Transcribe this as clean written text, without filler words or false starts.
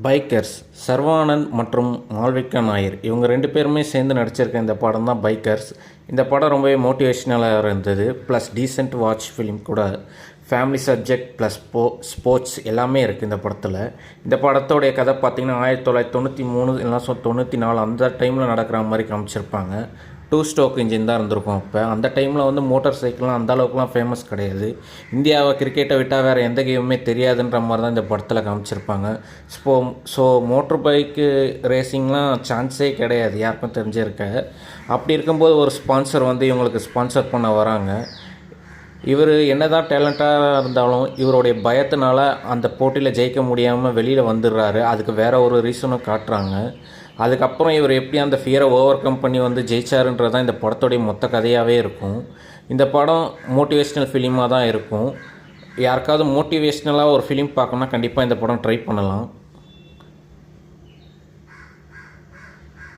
Bikers Sarvanand மற்றும் மால்விகா நாயர் இவங்க 2 பேருமே சேர்ந்து நடிச்சிருக்க இந்த படம் தான் பைக்கர்ஸ். இந்த படம் ரொம்பவே மோட்டிவேஷ்னலாக இருந்தது. ப்ளஸ் டீசென்ட் வாட்ச் ஃபிலிம் கூட. ஃபேமிலி சப்ஜெக்ட் ப்ளஸ் ஸ்போர்ட்ஸ் எல்லாமே இருக்குது இந்த படத்தில். இந்த படத்தோடைய கதை பார்த்திங்கன்னா 1993 இல்லைனா 94 அந்த டைமில் நடக்கிற மாதிரி காமிச்சிருப்பாங்க. 2 ஸ்ட்ரோக் இன்ஜின் தான் இருந்திருக்கும். அப்போ அந்த டைமில் வந்து மோட்டார் சைக்கிள்லாம் அந்த அளவுக்குலாம் ஃபேமஸ் கிடையாது. இந்தியாவை கிரிக்கெட்டை விட்டால் வேறு எந்த கேமுமே தெரியாதுன்ற மாதிரி தான் இந்த படத்தில் காமிச்சிருப்பாங்க. ஸோ மோட்டர் பைக்கு ரேசிங்லாம் சான்ஸே கிடையாது, யாருக்கும் தெரிஞ்சிருக்க. அப்படி இருக்கும்போது ஒரு ஸ்பான்சர் வந்து இவங்களுக்கு ஸ்பான்சர் பண்ண வராங்க. இவர் என்ன தான் டேலண்ட்டாக இருந்தாலும் இவருடைய பயத்தினால அந்த போட்டியில் ஜெயிக்க முடியாமல் வெளியில் வந்துடுறாரு. அதுக்கு வேறு ஒரு ரீசனும் காட்டுறாங்க. அதுக்கப்புறம் இவர் எப்படி அந்த ஃபியரை ஓவர் கம் பண்ணி வந்து ஜெயிச்சாருன்றது தான் இந்த படத்தோடைய மொத்த கதையாகவே இருக்கும். இந்த படம் மோட்டிவேஷ்னல் ஃபிலிமாக தான் இருக்கும். யாருக்காவது மோட்டிவேஷ்னலாக ஒரு ஃபிலிம் பார்க்கணுன்னா கண்டிப்பாக இந்த படம் ட்ரை பண்ணலாம்.